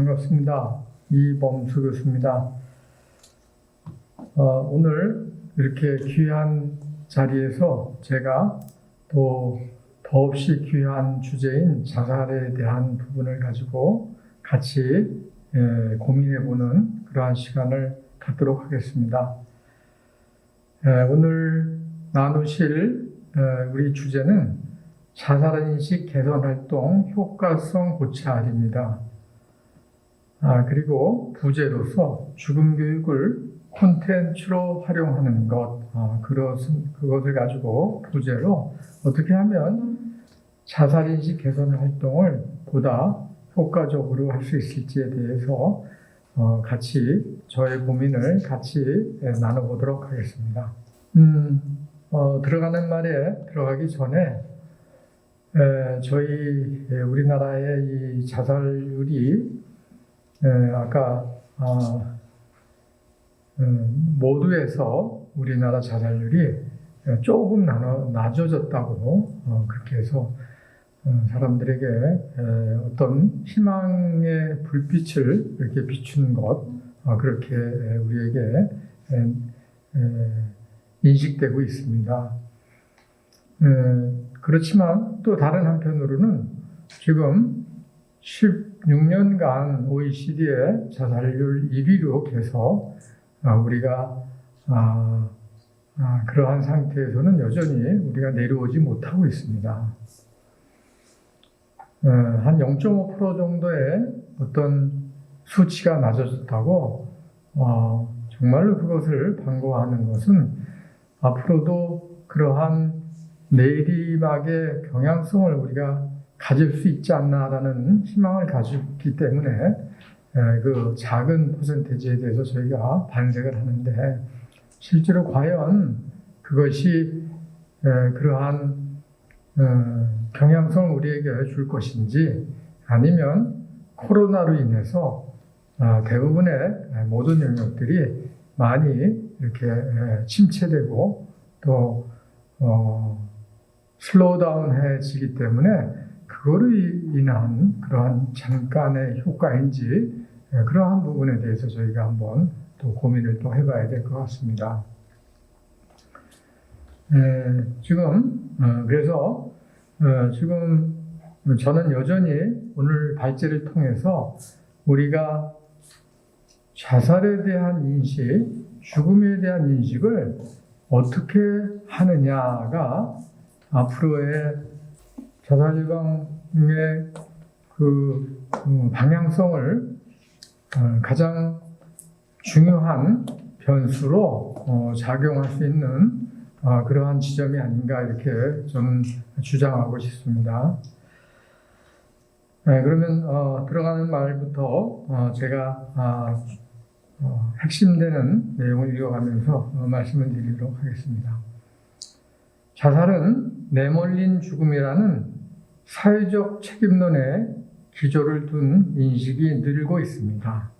반갑습니다. 이범수 교수입니다. 오늘 이렇게 귀한 자리에서 제가 또 더없이 귀한 주제인 자살에 대한 부분을 가지고 같이 고민해보는 그러한 시간을 갖도록 하겠습니다. 오늘 나누실 우리 주제는 자살인식 개선활동 효과성 고찰입니다. 그리고 부제로서 죽음 교육을 콘텐츠로 활용하는 것, 그것을 가지고 부제로 어떻게 하면 자살인식 개선 활동을 보다 효과적으로 할 수 있을지에 대해서 같이 저의 고민을 같이 나눠보도록 하겠습니다. 들어가기 전에 저희 우리나라의 이 자살률이 아까 모두에서 우리나라 자살률이 조금 낮아졌다고 그렇게 해서 사람들에게 어떤 희망의 불빛을 이렇게 비춘 것, 그렇게 우리에게 인식되고 있습니다. 그렇지만 또 다른 한편으로는 지금 16년간 OECD의 자살률 1위로 계속 우리가 그러한 상태에서는 여전히 우리가 내려오지 못하고 있습니다. 한 0.5% 정도의 어떤 수치가 낮아졌다고 정말로 그것을 반가워하는 것은 앞으로도 그러한 내리막의 경향성을 우리가 가질 수 있지 않나라는 희망을 가지기 때문에 그 작은 퍼센테이지에 대해서 저희가 반색을 하는데, 실제로 과연 그것이 그러한 경향성을 우리에게 줄 것인지, 아니면 코로나로 인해서 대부분의 모든 영역들이 많이 이렇게 침체되고 또 슬로우다운해지기 때문에 그거로 인한 그러한 잠깐의 효과인지, 그러한 부분에 대해서 저희가 한번 또 고민을 또 해봐야 될 것 같습니다. 그래서 지금 저는 여전히 오늘 발제를 통해서 우리가 자살에 대한 인식, 죽음에 대한 인식을 어떻게 하느냐가 앞으로의 자살 예방의 그 방향성을 가장 중요한 변수로 작용할 수 있는 그러한 지점이 아닌가, 이렇게 저는 주장하고 싶습니다. 그러면 들어가는 말부터 제가 핵심되는 내용을 읽어가면서 말씀을 드리도록 하겠습니다. 자살은 내몰린 죽음이라는 사회적 책임론에 기조를 둔 인식이 늘고 있습니다.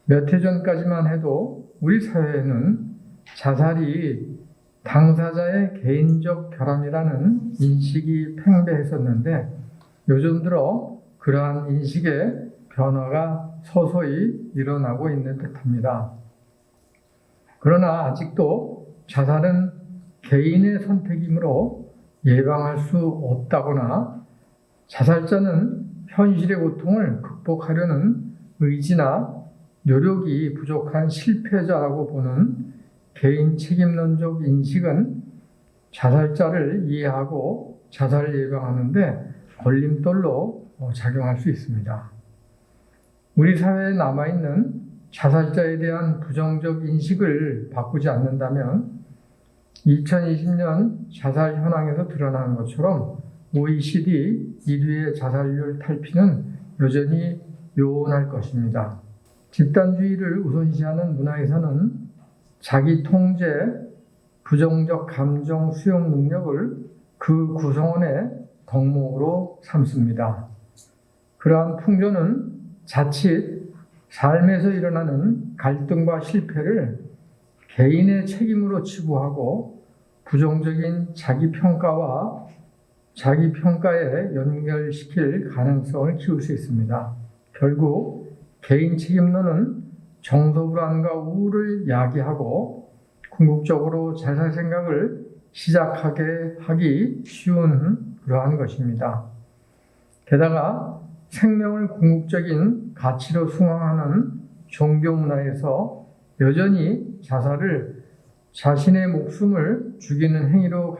몇 해 전까지만 해도 우리 사회에는 자살이 당사자의 개인적 결함이라는 인식이 팽배했었는데, 요즘 들어 그러한 인식의 변화가 서서히 일어나고 있는 듯합니다. 그러나 아직도 자살은 개인의 선택이므로 예방할 수 없다거나, 자살자는 현실의 고통을 극복하려는 의지나 노력이 부족한 실패자라고 보는 개인 책임론적 인식은 자살자를 이해하고 자살 예방하는데 걸림돌로 작용할 수 있습니다. 우리 사회에 남아있는 자살자에 대한 부정적 인식을 바꾸지 않는다면 2020년 자살 현황에서 드러나는 것처럼 OECD 1위의 자살률 탈피는 여전히 요원할 것입니다. 집단주의를 우선시하는 문화에서는 자기 통제, 부정적 감정 수용 능력을 그 구성원의 덕목으로 삼습니다. 그러한 풍조는 자칫 삶에서 일어나는 갈등과 실패를 개인의 책임으로 치부하고 부정적인 자기평가와 자기평가에 연결시킬 가능성을 키울 수 있습니다. 결국 개인 책임론은 정서불안과 우울을 야기하고 궁극적으로 자살 생각을 시작하게 하기 쉬운 그러한 것입니다. 게다가 생명을 궁극적인 가치로 숭앙하는 종교 문화에서 여전히 자살을 자신의 목숨을 죽이는 행위로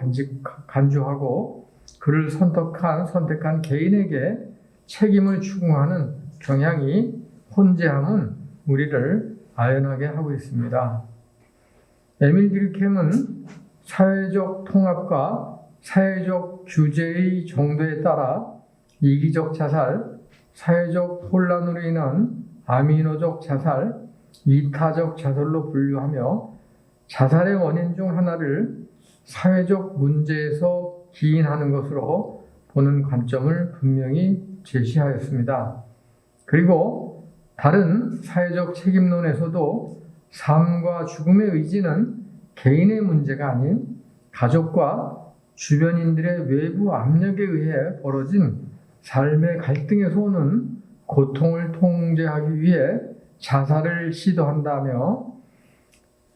간주하고 그를 선택한 개인에게 책임을 추궁하는 경향이 혼재함은 우리를 아연하게 하고 있습니다. 에밀 듀르켐은 사회적 통합과 사회적 규제의 정도에 따라 이기적 자살, 사회적 혼란으로 인한 아미노적 자살, 이타적 자살로 분류하며 자살의 원인 중 하나를 사회적 문제에서 기인하는 것으로 보는 관점을 분명히 제시하였습니다. 그리고 다른 사회적 책임론에서도 삶과 죽음의 의지는 개인의 문제가 아닌 가족과 주변인들의 외부 압력에 의해 벌어진 삶의 갈등에서 오는 고통을 통제하기 위해 자살을 시도한다며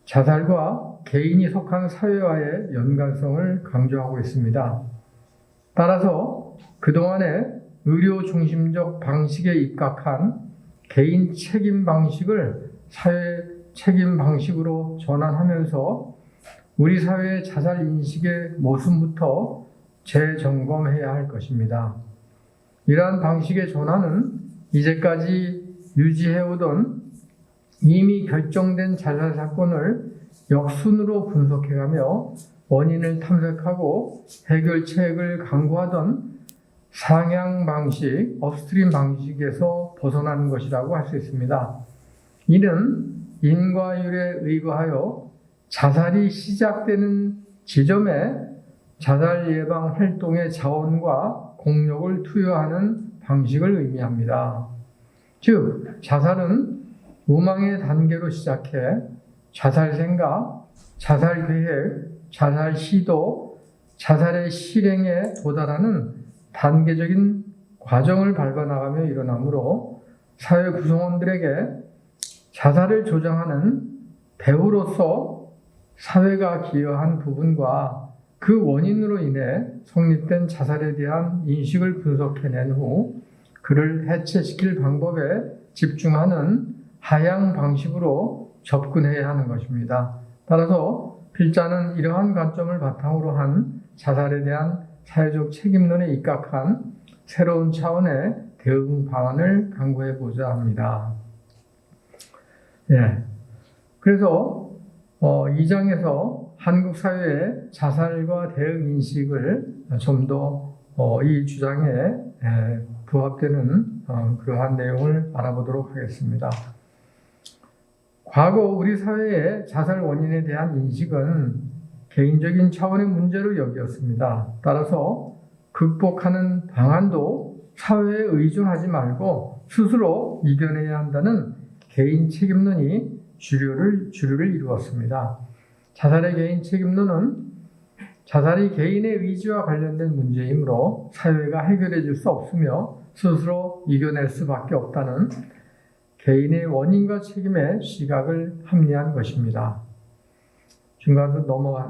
자살과 개인이 속한 사회와의 연관성을 강조하고 있습니다. 따라서 그동안의 의료 중심적 방식에 입각한 개인 책임 방식을 사회 책임 방식으로 전환하면서 우리 사회의 자살 인식의 모습부터 재점검해야 할 것입니다. 이러한 방식의 전환은 이제까지 유지해오던 이미 결정된 자살 사건을 역순으로 분석해가며 원인을 탐색하고 해결책을 강구하던 상향 방식, 업스트림 방식에서 벗어나는 것이라고 할 수 있습니다. 이는 인과율에 의거하여 자살이 시작되는 지점에 자살 예방 활동의 자원과 공력을 투여하는 방식을 의미합니다. 즉, 자살은 무망의 단계로 시작해 자살 생각, 자살 계획, 자살 시도, 자살의 실행에 도달하는 단계적인 과정을 밟아나가며 일어나므로 사회 구성원들에게 자살을 조장하는 배우로서 사회가 기여한 부분과 그 원인으로 인해 성립된 자살에 대한 인식을 분석해낸 후 그를 해체시킬 방법에 집중하는 하향 방식으로 접근해야 하는 것입니다. 따라서 필자는 이러한 관점을 바탕으로 한 자살에 대한 사회적 책임론에 입각한 새로운 차원의 대응 방안을 강구해 보자 합니다. 그래서 이 장에서 한국 사회의 자살과 대응 인식을 좀 더 이 주장에 부합되는 그러한 내용을 알아보도록 하겠습니다. 과거 우리 사회의 자살 원인에 대한 인식은 개인적인 차원의 문제로 여겼습니다. 따라서 극복하는 방안도 사회에 의존하지 말고 스스로 이겨내야 한다는 개인 책임론이 주류를 이루었습니다. 자살의 개인 책임론은 자살이 개인의 의지와 관련된 문제이므로 사회가 해결해 줄 수 없으며 스스로 이겨낼 수밖에 없다는 개인의 원인과 책임의 시각을 합리한 것입니다. 중간으로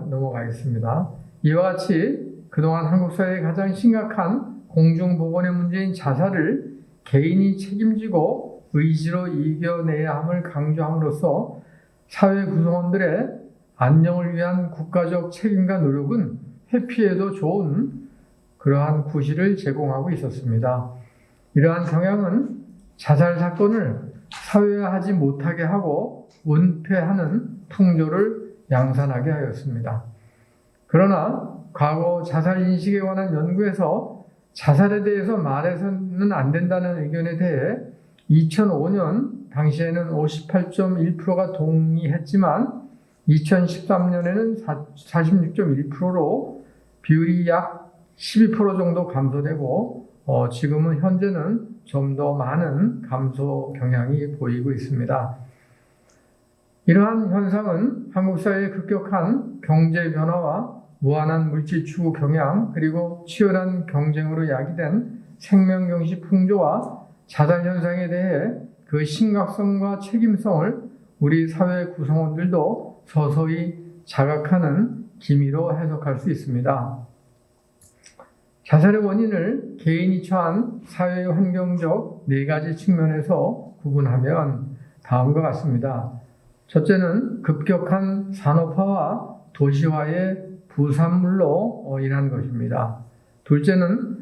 넘어가겠습니다. 이와 같이 그동안 한국 사회의 가장 심각한 공중보건의 문제인 자살을 개인이 책임지고 의지로 이겨내야 함을 강조함으로써 사회 구성원들의 안녕을 위한 국가적 책임과 노력은 회피해도 좋은 그러한 구실을 제공하고 있었습니다. 이러한 경향은 자살 사건을 사회화하지 못하게 하고 은폐하는 풍조를 양산하게 하였습니다. 그러나 과거 자살 인식에 관한 연구에서 자살에 대해서 말해서는 안 된다는 의견에 대해 2005년 당시에는 58.1%가 동의했지만 2013년에는 46.1%로 비율이 약 12% 정도 감소되고 지금은 현재는 좀 더 많은 감소 경향이 보이고 있습니다. 이러한 현상은 한국 사회의 급격한 경제 변화와 무한한 물질 추구 경향 그리고 치열한 경쟁으로 야기된 생명경시 풍조와 자살 현상에 대해 그 심각성과 책임성을 우리 사회 구성원들도 서서히 자각하는 기미로 해석할 수 있습니다. 자살의 원인을 개인이 처한 사회 환경적 4가지 측면에서 구분하면 다음과 같습니다. 첫째는 급격한 산업화와 도시화의 부산물로 인한 것입니다. 둘째는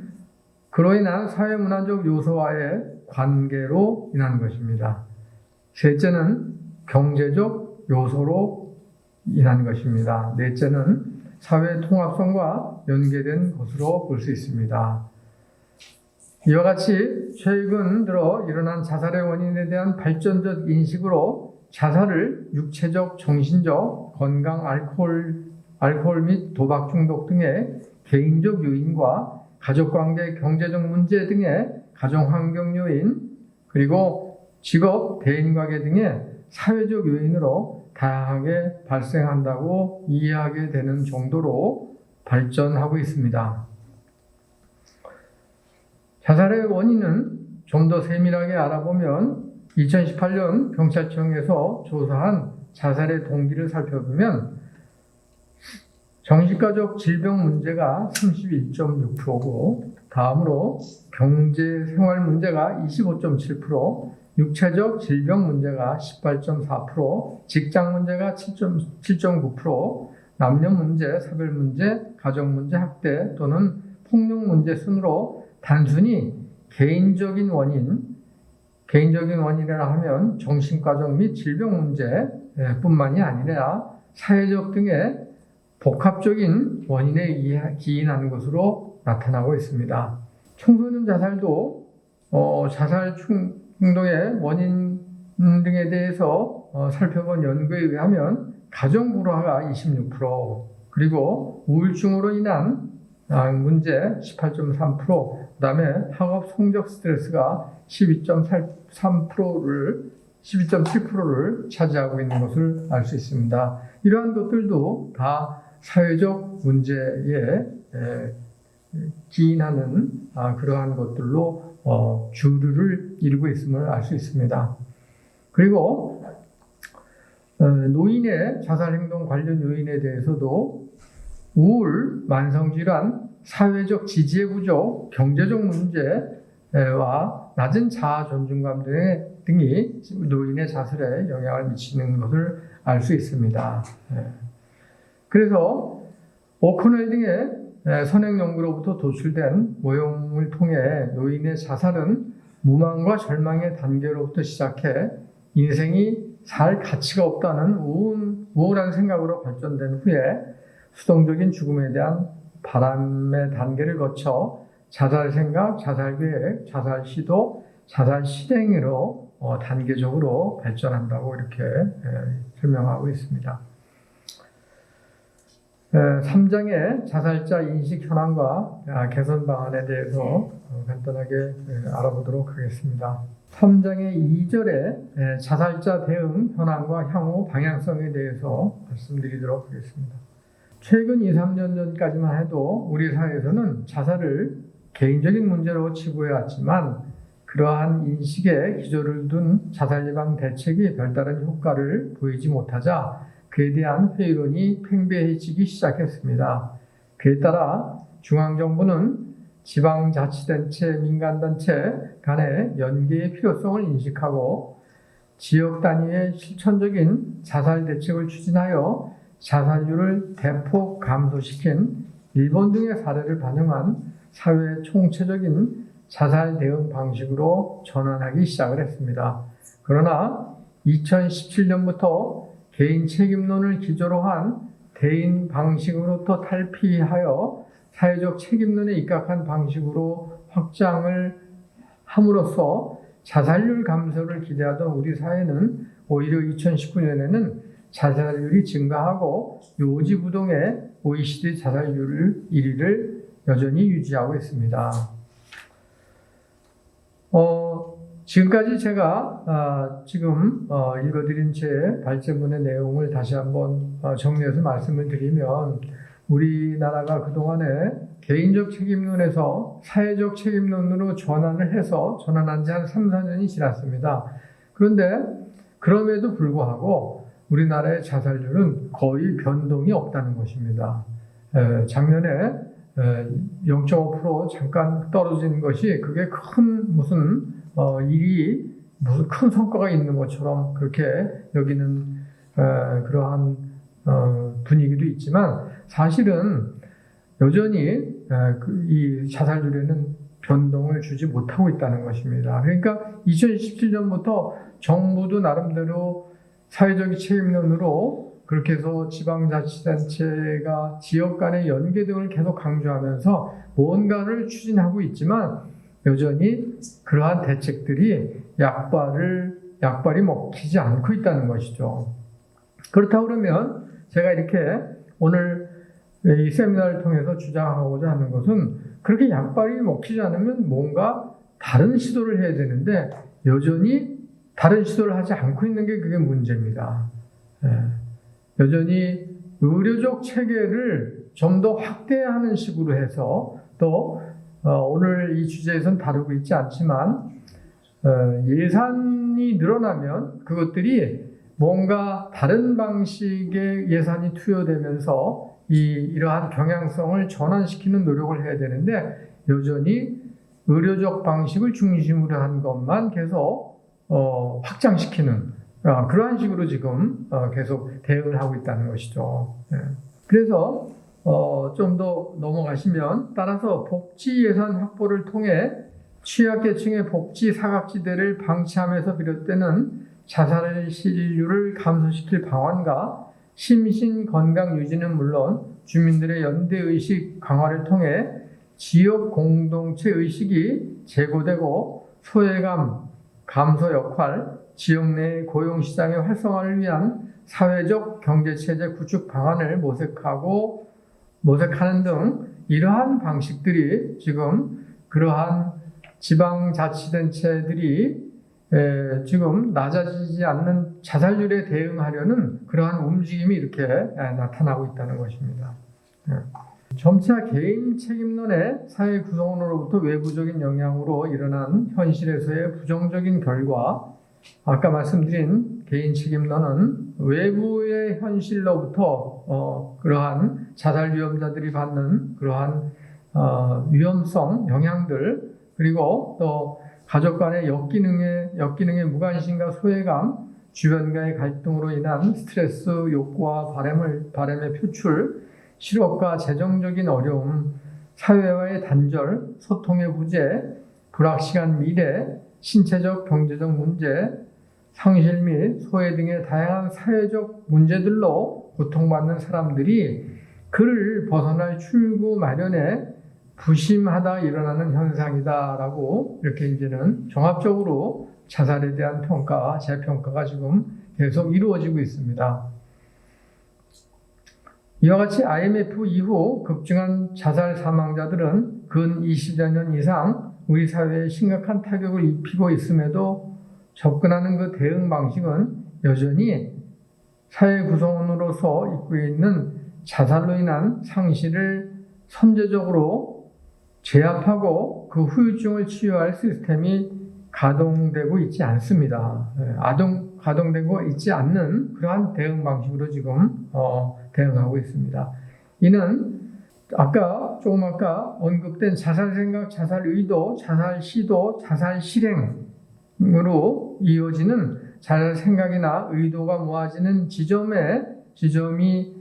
그로 인한 사회문화적 요소와의 관계로 인한 것입니다. 셋째는 경제적 요소로 인한 것입니다. 넷째는 사회 통합성과 연계된 것으로 볼 수 있습니다. 이와 같이 최근 들어 일어난 자살의 원인에 대한 발전적 인식으로 자살을 육체적, 정신적, 건강, 알코올 및 도박 중독 등의 개인적 요인과 가족관계, 경제적 문제 등의 가정환경 요인, 그리고 직업, 대인관계 등의 사회적 요인으로 다양하게 발생한다고 이해하게 되는 정도로 발전하고 있습니다. 자살의 원인은 좀 더 세밀하게 알아보면 2018년 경찰청에서 조사한 자살의 동기를 살펴보면 정신과적 질병 문제가 31.6%고 다음으로 경제 생활 문제가 25.7%, 육체적 질병 문제가 18.4%, 직장 문제가 7.9%, 남녀 문제, 사별 문제, 가정 문제, 학대 또는 폭력 문제 순으로 단순히 개인적인 원인이라 하면 정신과적 및 질병 문제뿐만이 아니라 사회적 등의 복합적인 원인에 기인하는 것으로 나타나고 있습니다. 청소년 자살도 자살 충동의 원인 등에 대해서 살펴본 연구에 의하면 가정 불화가 26%, 그리고 우울증으로 인한 문제 18.3%, 그 다음에 학업 성적 스트레스가 12.7%를 차지하고 있는 것을 알 수 있습니다. 이러한 것들도 다 사회적 문제에 기인하는 그러한 것들로 주류를 이루고 있음을 알 수 있습니다. 그리고 노인의 자살행동 관련 요인에 대해서도 우울, 만성질환, 사회적 지지의 부족, 경제적 문제와 낮은 자아 존중감 등이 노인의 자살에 영향을 미치는 것을 알 수 있습니다. 그래서 오코넬 등의 선행 연구로부터 도출된 모형을 통해 노인의 자살은 무망과 절망의 단계로부터 시작해 인생이 살 가치가 없다는 우울한 생각으로 발전된 후에 수동적인 죽음에 대한 바람의 단계를 거쳐 자살 생각, 자살 계획, 자살 시도, 자살 실행으로 단계적으로 발전한다고 이렇게 설명하고 있습니다. 3장의 자살자 인식 현황과 개선 방안에 대해서 간단하게 알아보도록 하겠습니다. 3장의 2절에 자살자 대응 현황과 향후 방향성에 대해서 말씀드리도록 하겠습니다. 최근 2, 3년 전까지만 해도 우리 사회에서는 자살을 개인적인 문제로 치부해왔지만 그러한 인식에 기조를 둔 자살 예방 대책이 별다른 효과를 보이지 못하자 그에 대한 회의론이 팽배해지기 시작했습니다. 그에 따라 중앙정부는 지방자치단체, 민간단체 간의 연계의 필요성을 인식하고 지역 단위의 실천적인 자살 대책을 추진하여 자살률을 대폭 감소시킨 일본 등의 사례를 반영한 사회 총체적인 자살 대응 방식으로 전환하기 시작을 했습니다. 그러나 2017년부터 개인 책임론을 기조로 한 대인 방식으로부터 탈피하여 사회적 책임론에 입각한 방식으로 확장을 함으로써 자살률 감소를 기대하던 우리 사회는 오히려 2019년에는 자살률이 증가하고 요지부동의 OECD 자살률 1위를 여전히 유지하고 있습니다. 지금까지 제가 지금 읽어드린 제 발제문의 내용을 다시 한번 정리해서 말씀을 드리면 우리나라가 그동안에 개인적 책임론에서 사회적 책임론으로 전환한 지 한 3, 4년이 지났습니다. 그런데 그럼에도 불구하고 우리나라의 자살률은 거의 변동이 없다는 것입니다. 작년에 0.5% 잠깐 떨어진 것이 그게 큰 무슨 일이 무슨 큰 성과가 있는 것처럼 그렇게 여기는 그러한 분위기도 있지만 사실은 여전히 이 자살률에는 변동을 주지 못하고 있다는 것입니다. 그러니까 2017년부터 정부도 나름대로 사회적 책임론으로 그렇게 해서 지방자치단체가 지역 간의 연계 등을 계속 강조하면서 뭔가를 추진하고 있지만 여전히 그러한 대책들이 약발이 먹히지 않고 있다는 것이죠. 그렇다고 그러면 제가 이렇게 오늘 이 세미나를 통해서 주장하고자 하는 것은 그렇게 약발이 먹히지 않으면 뭔가 다른 시도를 해야 되는데 여전히 다른 시도를 하지 않고 있는 게 그게 문제입니다. 여전히 의료적 체계를 좀 더 확대하는 식으로 해서 또 오늘 이 주제에서는 다루고 있지 않지만 예산이 늘어나면 그것들이 뭔가 다른 방식의 예산이 투여되면서 이러한 경향성을 전환시키는 노력을 해야 되는데 여전히 의료적 방식을 중심으로 한 것만 계속 확장시키는 그러한 식으로 지금 계속 대응을 하고 있다는 것이죠. 그래서 좀 더 넘어가시면 따라서 복지 예산 확보를 통해 취약계층의 복지 사각지대를 방치함에서 비롯되는 자살시률을 감소시킬 방안과 심신 건강 유지는 물론 주민들의 연대의식 강화를 통해 지역 공동체 의식이 제고되고 소외감 감소 역할, 지역 내 고용시장의 활성화를 위한 사회적 경제체제 구축 방안을 모색하는 등 이러한 방식들이 지금 그러한 지방자치단체들이 지금 낮아지지 않는 자살률에 대응하려는 그러한 움직임이 이렇게 나타나고 있다는 것입니다. 점차 개인 책임론의 사회 구성원으로부터 외부적인 영향으로 일어난 현실에서의 부정적인 결과, 아까 말씀드린 개인 책임론은 외부의 현실로부터 그러한 자살 위험자들이 받는 그러한 위험성, 영향들, 그리고 또 가족 간의 역기능의 무관심과 소외감, 주변과의 갈등으로 인한 스트레스, 욕구와 바람의 표출, 실업과 재정적인 어려움, 사회와의 단절, 소통의 부재, 불확실한 미래, 신체적, 경제적 문제, 상실 및 소외 등의 다양한 사회적 문제들로 고통받는 사람들이 그를 벗어날 출구 마련에 부심하다 일어나는 현상이다라고 이렇게 이제는 종합적으로 자살에 대한 평가, 재평가가 지금 계속 이루어지고 있습니다. 이와 같이 IMF 이후 급증한 자살 사망자들은 근 20여 년 이상 우리 사회에 심각한 타격을 입히고 있음에도 접근하는 그 대응 방식은 여전히 사회 구성원으로서 입고 있는 자살로 인한 상실을 선제적으로 제압하고 그 후유증을 치유할 시스템이 가동되고 있지 않습니다. 가동되고 있지 않는 그러한 대응 방식으로 지금 대응하고 있습니다. 이는 아까 언급된 자살 생각, 자살 의도, 자살 시도, 자살 실행으로 이어지는 자살 생각이나 의도가 모아지는 지점이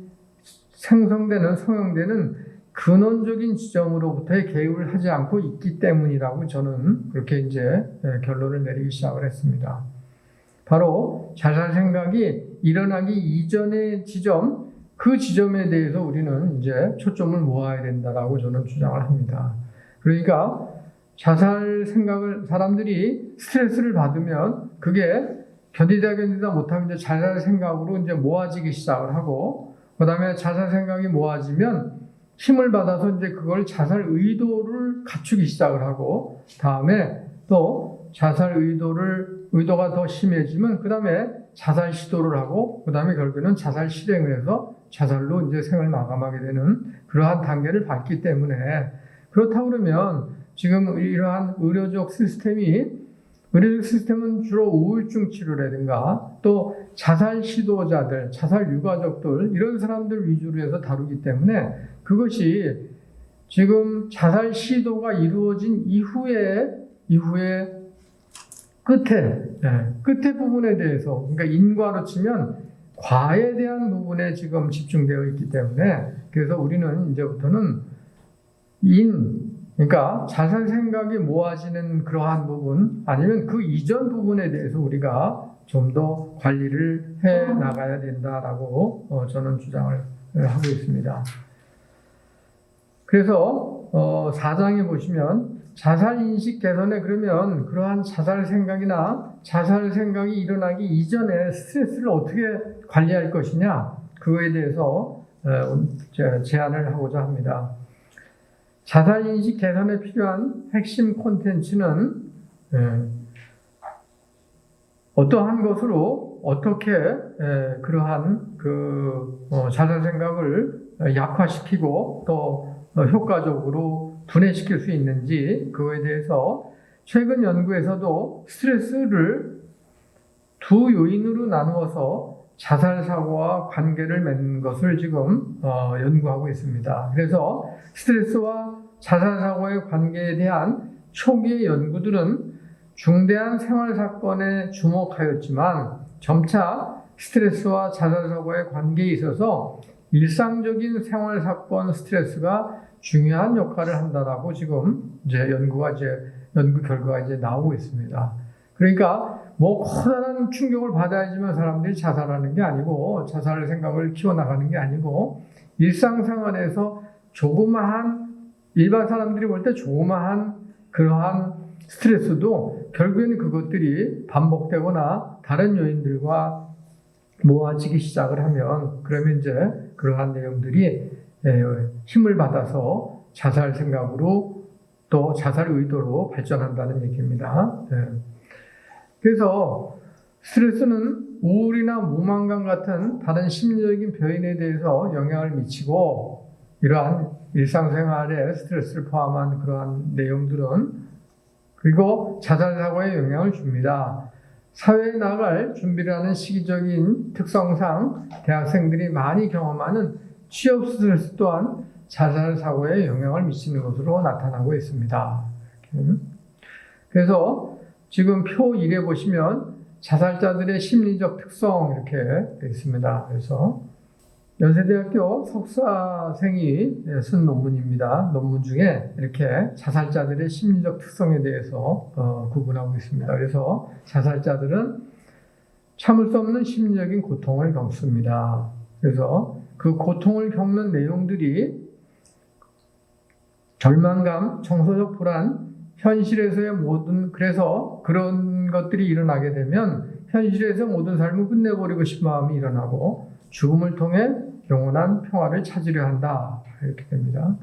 소용되는 근원적인 지점으로부터의 개입을 하지 않고 있기 때문이라고 저는 그렇게 이제 결론을 내리기 시작을 했습니다. 바로 자살 생각이 일어나기 이전의 지점, 그 지점에 대해서 우리는 이제 초점을 모아야 된다라고 저는 주장을 합니다. 그러니까 자살 생각을 사람들이 스트레스를 받으면 그게 견디다 못하면 이제 자살 생각으로 이제 모아지기 시작을 하고, 그 다음에 자살 생각이 모아지면 힘을 받아서 이제 그걸 자살 의도를 갖추기 시작을 하고, 다음에 또 자살 의도가 더 심해지면 그 다음에 자살 시도를 하고, 그 다음에 결국에는 자살 실행을 해서 자살로 이제 생을 마감하게 되는 그러한 단계를 밟기 때문에, 그렇다고 그러면 지금 이러한 의료적 시스템이 의료적 시스템은 주로 우울증 치료라든가 또 자살 시도자들, 자살 유가족들 이런 사람들 위주로 해서 다루기 때문에 그것이 지금 자살 시도가 이루어진 이후에 끝에 부분에 대해서, 그러니까 인과로 치면 과에 대한 부분에 지금 집중되어 있기 때문에 그래서 우리는 이제부터는 그러니까 자살 생각이 모아지는 그러한 부분 아니면 그 이전 부분에 대해서 우리가 좀 더 관리를 해 나가야 된다라고 저는 주장을 하고 있습니다. 그래서 4장에 보시면 자살 인식 개선에 그러면 그러한 자살 생각이나 자살 생각이 일어나기 이전에 스트레스를 어떻게 관리할 것이냐 그거에 대해서 제안을 하고자 합니다. 자살 인식 개선에 필요한 핵심 콘텐츠는 어떠한 것으로 어떻게 그러한 자살 생각을 약화시키고 또 효과적으로 분해시킬 수 있는지 그거에 대해서 최근 연구에서도 스트레스를 두 요인으로 나누어서 자살 사고와 관계를 맺는 것을 지금 연구하고 있습니다. 그래서 스트레스와 자살 사고의 관계에 대한 초기의 연구들은 중대한 생활 사건에 주목하였지만 점차 스트레스와 자살 사고의 관계에 있어서 일상적인 생활 사건 스트레스가 중요한 역할을 한다라고 지금 연구 결과가 나오고 있습니다. 그러니까 커다란 충격을 받아야지만 사람들이 자살하는 게 아니고 자살 생각을 키워나가는 게 아니고 일상생활에서 일반 사람들이 볼 때 조그마한 그러한 스트레스도 결국에는 그것들이 반복되거나 다른 요인들과 모아지기 시작을 하면 그러면 그러한 내용들이 힘을 받아서 자살 생각으로 또 자살 의도로 발전한다는 얘기입니다. 그래서 스트레스는 우울이나 무만감 같은 다른 심리적인 변인에 대해서 영향을 미치고 이러한 일상생활에 스트레스를 포함한 그러한 내용들은 그리고 자살 사고에 영향을 줍니다. 사회에 나갈 준비를 하는 시기적인 특성상 대학생들이 많이 경험하는 취업 스트레스 또한 자살 사고에 영향을 미치는 것으로 나타나고 있습니다. 그래서 지금 표 1에 보시면 자살자들의 심리적 특성 이렇게 있습니다. 그래서 연세대학교 석사생이 쓴 논문입니다. 논문 중에 이렇게 자살자들의 심리적 특성에 대해서 구분하고 있습니다. 그래서 자살자들은 참을 수 없는 심리적인 고통을 겪습니다. 그래서 그 고통을 겪는 내용들이 절망감, 정서적 불안, 현실에서의 그래서 그런 것들이 일어나게 되면 현실에서 모든 삶을 끝내버리고 싶은 마음이 일어나고 죽음을 통해 영원한 평화를 찾으려 한다. 이렇게 됩니다.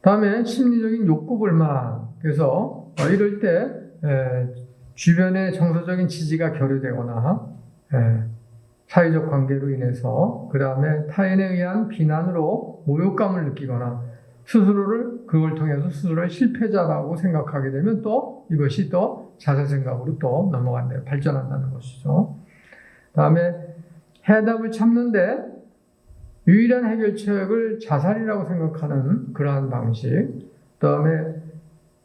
다음에 심리적인 욕구 불만. 그래서 이럴 때 주변의 정서적인 지지가 결여되거나 사회적 관계로 인해서 그 다음에 타인에 의한 비난으로 모욕감을 느끼거나 그걸 통해서 스스로를 실패자라고 생각하게 되면 또 이것이 또 자살 생각으로 또 발전한다는 것이죠. 다음에 해답을 찾는데 유일한 해결책을 자살이라고 생각하는 그러한 방식. 다음에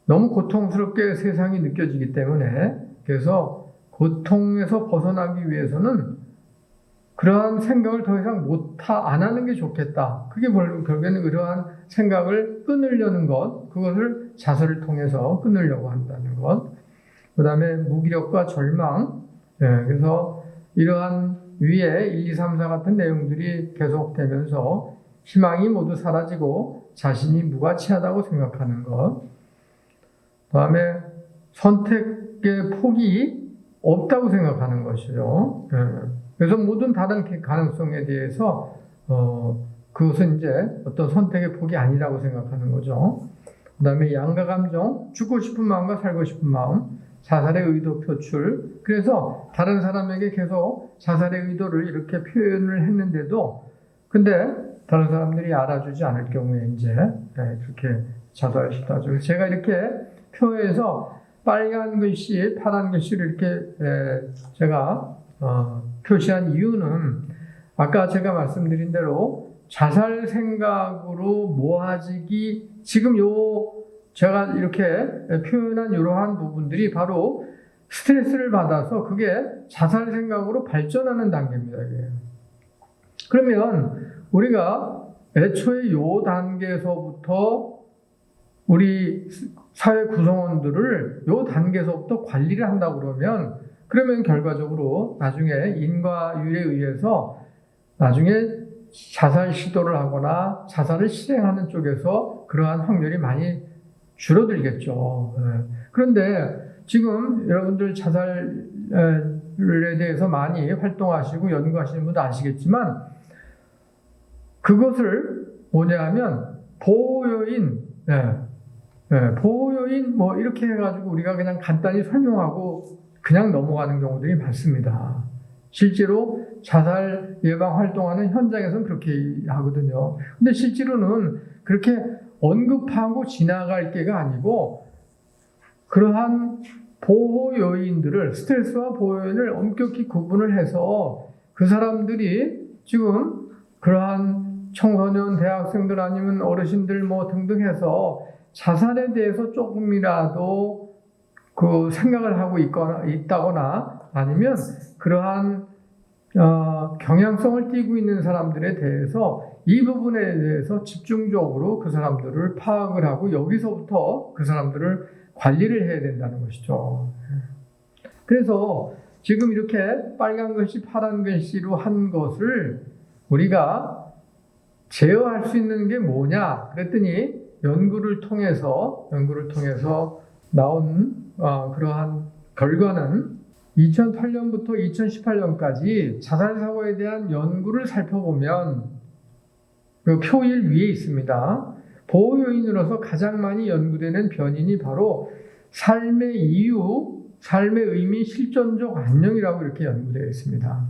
너무 고통스럽게 세상이 느껴지기 때문에 그래서 고통에서 벗어나기 위해서는 그러한 생각을 더 이상 안 하는 게 좋겠다. 그게 결국에는 그러한 생각을 끊으려는 것, 그것을 자살을 통해서 끊으려고 한다는 것. 그 다음에 무기력과 절망. 그래서 이러한 위에 1, 2, 3, 4 같은 내용들이 계속되면서 희망이 모두 사라지고 자신이 무가치하다고 생각하는 것. 그 다음에 선택의 폭이 없다고 생각하는 것이죠. 그래서 모든 다른 가능성에 대해서 그것은 어떤 선택의 폭이 아니라고 생각하는 거죠. 그 다음에 양가 감정, 죽고 싶은 마음과 살고 싶은 마음, 자살의 의도 표출. 그래서 다른 사람에게 계속 자살의 의도를 이렇게 표현을 했는데도 근데 다른 사람들이 알아주지 않을 경우에 그렇게 자살을 시도하죠. 제가 이렇게 표에서 빨간 글씨, 파란 글씨를 이렇게 제가 표시한 이유는 아까 제가 말씀드린 대로 자살 생각으로 모아지기, 지금 제가 이렇게 표현한 이러한 부분들이 바로 스트레스를 받아서 그게 자살 생각으로 발전하는 단계입니다. 이게. 그러면 우리가 애초에 이 단계에서부터 우리 사회 구성원들을 이 단계에서부터 관리를 한다고 그러면 결과적으로 나중에 인과율에 의해서 나중에 자살 시도를 하거나 자살을 실행하는 쪽에서 그러한 확률이 많이 줄어들겠죠. 그런데 지금 여러분들 자살에 대해서 많이 활동하시고 연구하시는 분도 아시겠지만 그것을 뭐냐 하면 보호요인, 보호요인 뭐 이렇게 해가지고 우리가 그냥 간단히 설명하고 그냥 넘어가는 경우들이 많습니다. 실제로 자살 예방 활동하는 현장에서는 그렇게 하거든요. 근데 실제로는 그렇게 언급하고 지나갈 게가 아니고 그러한 보호 요인들을, 스트레스와 보호 요인을 엄격히 구분을 해서 그 사람들이 지금 그러한 청소년, 대학생들 아니면 어르신들 뭐 등등 해서 자살에 대해서 조금이라도 그 생각을 하고 있다거나 아니면 그러한 경향성을 띠고 있는 사람들에 대해서 이 부분에 대해서 집중적으로 그 사람들을 파악을 하고 여기서부터 그 사람들을 관리를 해야 된다는 것이죠. 그래서 지금 이렇게 빨간 글씨, 파란 글씨로 한 것을 우리가 제어할 수 있는 게 뭐냐? 그랬더니 연구를 통해서 나온 그러한 결과는 2008년부터 2018년까지 자살 사고에 대한 연구를 살펴보면 그 표 1 위에 있습니다. 보호 요인으로서 가장 많이 연구되는 변인이 바로 삶의 이유, 삶의 의미, 실존적 안녕이라고 이렇게 연구되어 있습니다.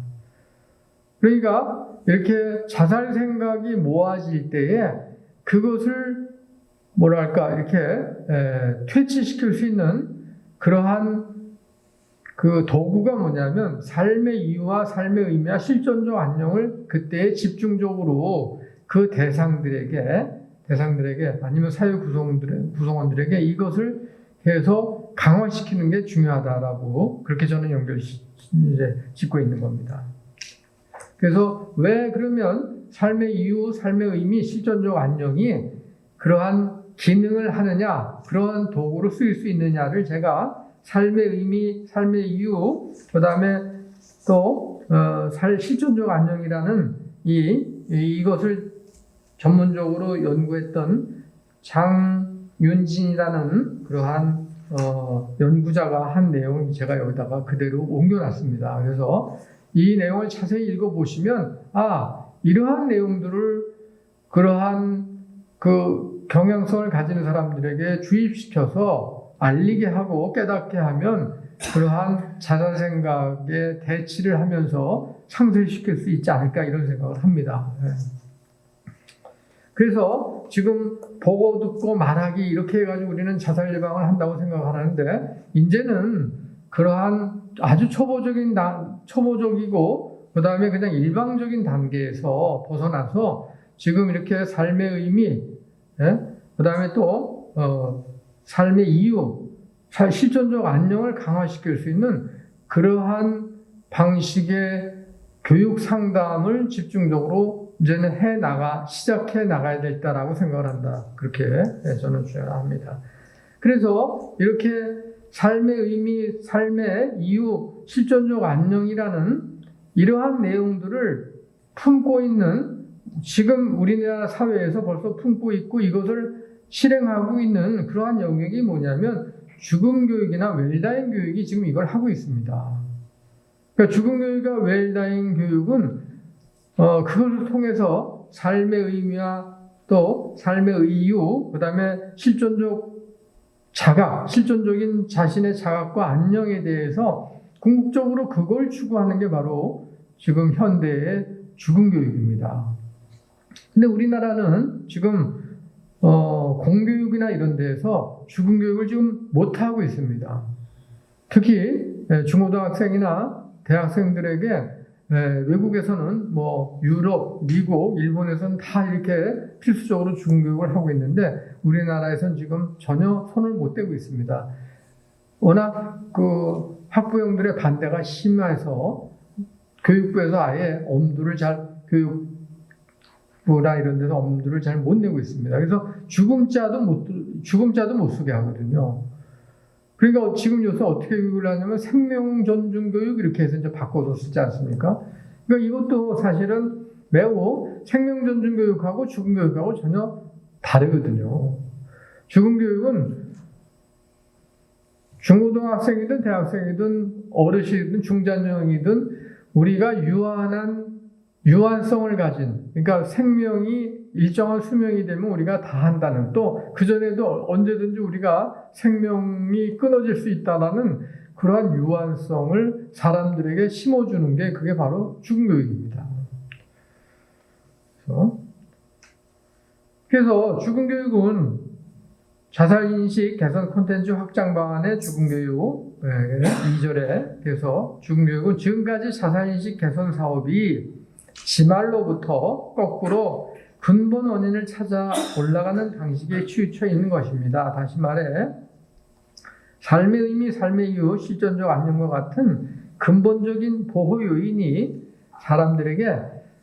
그러니까 이렇게 자살 생각이 모아질 때에 그것을 이렇게 퇴치시킬 수 있는 그러한 그 도구가 뭐냐면 삶의 이유와 삶의 의미와 실존적 안녕을 그때에 집중적으로 그 대상들에게 아니면 사회 구성원들에게 이것을 계속 강화시키는 게 중요하다라고 그렇게 저는 짓고 있는 겁니다. 그래서 왜 그러면 삶의 이유, 삶의 의미, 실존적 안녕이 그러한 기능을 하느냐, 그러한 도구로 쓰일 수 있느냐를 제가 삶의 의미, 삶의 이유, 그 다음에 또 실존적 안녕이라는 이것을 전문적으로 연구했던 장윤진이라는 그러한 연구자가 한 내용을 제가 여기다가 그대로 옮겨놨습니다. 그래서 이 내용을 자세히 읽어보시면 이러한 내용들을 그러한 그 경향성을 가지는 사람들에게 주입시켜서 알리게 하고 깨닫게 하면 그러한 자살 생각에 대치를 하면서 상쇄시킬 수 있지 않을까 이런 생각을 합니다. 그래서 지금 보고 듣고 말하기 이렇게 해가지고 우리는 자살 예방을 한다고 생각하는데 이제는 그러한 아주 초보적이고 그 다음에 그냥 일방적인 단계에서 벗어나서 지금 이렇게 삶의 의미, 그 다음에 또 삶의 이유, 실존적 안녕을 강화시킬 수 있는 그러한 방식의 교육 상담을 집중적으로 이제는 시작해 나가야 되겠다라고 생각을 한다. 그렇게 저는 주장합니다. 그래서 이렇게 삶의 의미, 삶의 이유, 실존적 안녕이라는 이러한 내용들을 품고 있는 지금 우리나라 사회에서 벌써 품고 있고 이것을 실행하고 있는 그러한 영역이 뭐냐면 죽음교육이나 웰다잉 교육이 지금 이걸 하고 있습니다. 그러니까 죽음교육과 웰다잉 교육은 그것을 통해서 삶의 의미와 또 삶의 이유, 그 다음에 실존적인 자신의 자각과 안녕에 대해서 궁극적으로 그걸 추구하는 게 바로 지금 현대의 죽음교육입니다. 근데 우리나라는 지금 공교육이나 이런 데에서 죽음 교육을 지금 못하고 있습니다. 특히 중고등학생이나 대학생들에게 외국에서는 뭐 유럽, 미국, 일본에서는 다 이렇게 필수적으로 죽음 교육을 하고 있는데 우리나라에서는 지금 전혀 손을 못 대고 있습니다. 워낙 그 학부형들의 반대가 심해서 교육부에서 아예 엄두를 교육부나 이런 데서 엄두를 잘 못 내고 있습니다. 그래서 죽음자도 못 쓰게 하거든요. 그러니까 지금 요새 어떻게 교육을 하냐면 생명 존중 교육 이렇게 해서 이제 바꿔서 쓰지 않습니까? 그러니까 이것도 사실은 매우 생명 존중 교육하고 죽음 교육하고 전혀 다르거든요. 죽음 교육은 중고등학생이든 대학생이든 어르신이든 중장년이든 우리가 유한성을 가진, 그러니까 생명이 일정한 수명이 되면 우리가 다 한다는, 또 그전에도 언제든지 우리가 생명이 끊어질 수 있다는 그러한 유한성을 사람들에게 심어주는 게 그게 바로 죽음 교육입니다. 그래서 죽음 교육은 자살인식 개선 콘텐츠 확장 방안의 죽음교육 2절에 그래서 죽음교육은 지금까지 자살인식 개선 사업이 지말로부터 거꾸로 근본 원인을 찾아 올라가는 방식에 치우쳐 있는 것입니다. 다시 말해 삶의 의미, 삶의 이유, 실존적 안녕과 같은 근본적인 보호 요인이 사람들에게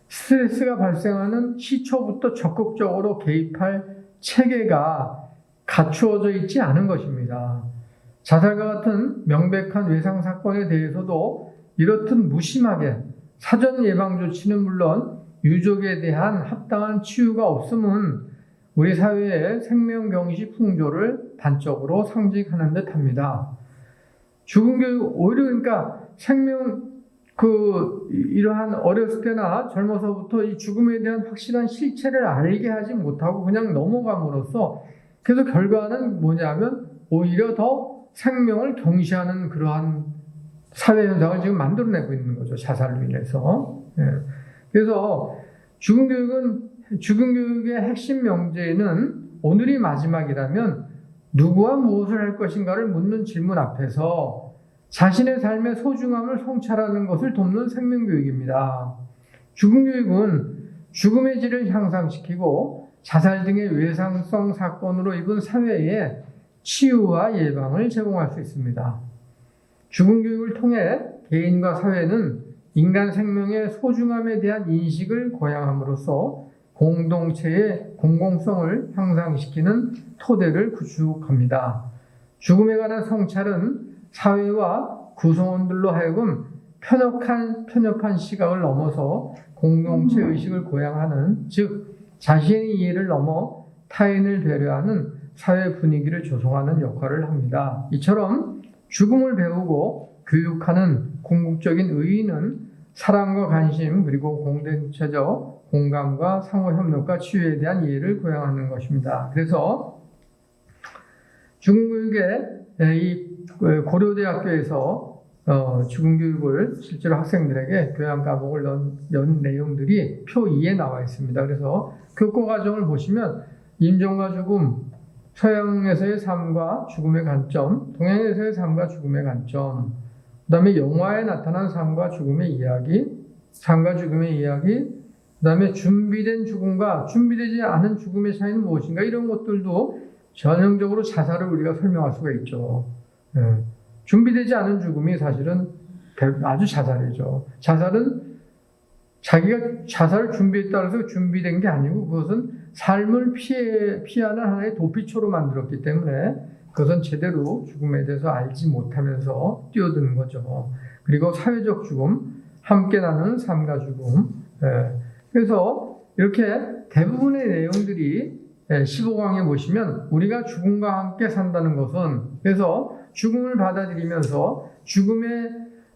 스트레스가 발생하는 시초부터 적극적으로 개입할 체계가 갖추어져 있지 않은 것입니다. 자살과 같은 명백한 외상 사건에 대해서도 이렇듯 무심하게 사전 예방 조치는 물론 유족에 대한 합당한 치유가 없음은 우리 사회의 생명 경시 풍조를 단적으로 상징하는 듯합니다. 죽음 교육 오히려 그러니까 이러한 어렸을 때나 젊어서부터 이 죽음에 대한 확실한 실체를 알게 하지 못하고 그냥 넘어감으로써 그래서 결과는 뭐냐면 오히려 더 생명을 경시하는 그러한 사회 현상을 지금 만들어내고 있는 거죠. 자살로 인해서. 그래서 죽음 교육의 핵심 명제는 오늘이 마지막이라면 누구와 무엇을 할 것인가를 묻는 질문 앞에서 자신의 삶의 소중함을 성찰하는 것을 돕는 생명교육입니다. 죽음 교육은 죽음의 질을 향상시키고 자살 등의 외상성 사건으로 입은 사회에 치유와 예방을 제공할 수 있습니다. 죽음 교육을 통해 개인과 사회는 인간 생명의 소중함에 대한 인식을 고양함으로써 공동체의 공공성을 향상시키는 토대를 구축합니다. 죽음에 관한 성찰은 사회와 구성원들로 하여금 편협한 시각을 넘어서 공동체 의식을 고양하는, 즉 자신의 이해를 넘어 타인을 배려하는 사회 분위기를 조성하는 역할을 합니다. 이처럼 죽음을 배우고 교육하는 궁극적인 의의는 사랑과 관심 그리고 공동체적 공감과 상호협력과 치유에 대한 이해를 고양하는 것입니다. 그래서 죽음교육의 이 고려대학교에서 죽음교육을 실제로 학생들에게 교양 과목을 연 내용들이 표 2에 나와 있습니다. 그래서 교과 과정을 보시면 임종과 죽음, 서양에서의 삶과 죽음의 관점, 동양에서의 삶과 죽음의 관점, 그 다음에 영화에 나타난 삶과 죽음의 이야기, 삶과 죽음의 이야기, 그 다음에 준비된 죽음과 준비되지 않은 죽음의 차이는 무엇인가, 이런 것들도 전형적으로 자살을 우리가 설명할 수가 있죠. 준비되지 않은 죽음이 사실은 아주 자살이죠. 자살은 자기가 자살을 준비했다고 해서 준비된 게 아니고 그것은 삶을 피하는 하나의 도피처로 만들었기 때문에 그것은 제대로 죽음에 대해서 알지 못하면서 뛰어드는 거죠. 그리고 사회적 죽음, 함께 나누는 삶과 죽음. 그래서 이렇게 대부분의 내용들이 15강에 보시면 우리가 죽음과 함께 산다는 것은, 그래서 죽음을 받아들이면서 죽음에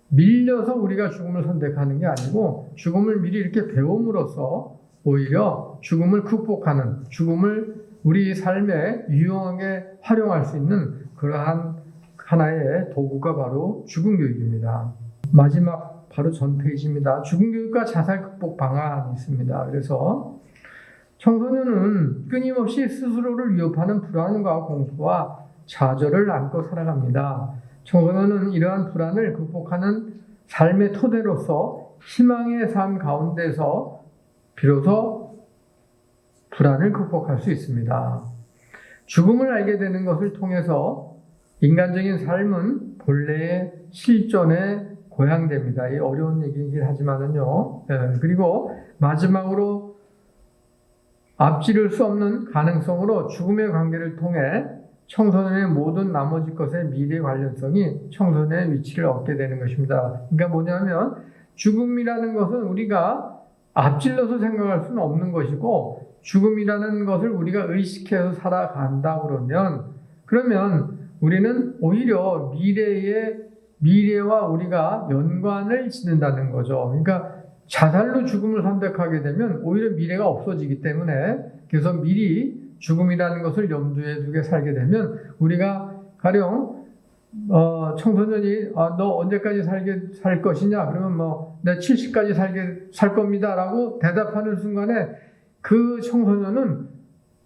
밀려서 우리가 죽음을 선택하는 게 아니고 죽음을 미리 이렇게 배움으로써 오히려 죽음을 극복하는, 죽음을 우리 삶에 유용하게 활용할 수 있는 그러한 하나의 도구가 바로 죽음교육입니다. 마지막 바로 전 페이지입니다. 죽음교육과 자살 극복 방안이 있습니다. 그래서 청소년은 끊임없이 스스로를 위협하는 불안과 공포와 좌절을 안고 살아갑니다. 청소년은 이러한 불안을 극복하는 삶의 토대로서 희망의 삶 가운데서 비로소 불안을 극복할 수 있습니다. 죽음을 알게 되는 것을 통해서 인간적인 삶은 본래의 실존에 고양됩니다. 이 어려운 얘기이긴 하지만은요. 그리고 마지막으로 앞지를 수 없는 가능성으로 죽음의 관계를 통해 청소년의 모든 나머지 것의 미래 관련성이 청소년의 위치를 얻게 되는 것입니다. 그러니까 뭐냐면 죽음이라는 것은 우리가 앞질러서 생각할 수는 없는 것이고 죽음이라는 것을 우리가 의식해서 살아간다 그러면 우리는 오히려 미래와 우리가 연관을 짓는다는 거죠. 그러니까 자살로 죽음을 선택하게 되면 오히려 미래가 없어지기 때문에 그래서 미리 죽음이라는 것을 염두에 두게 살게 되면 우리가 가령 청소년이 너 언제까지 살 것이냐 그러면 내 70까지 살 겁니다라고 대답하는 순간에 그 청소년은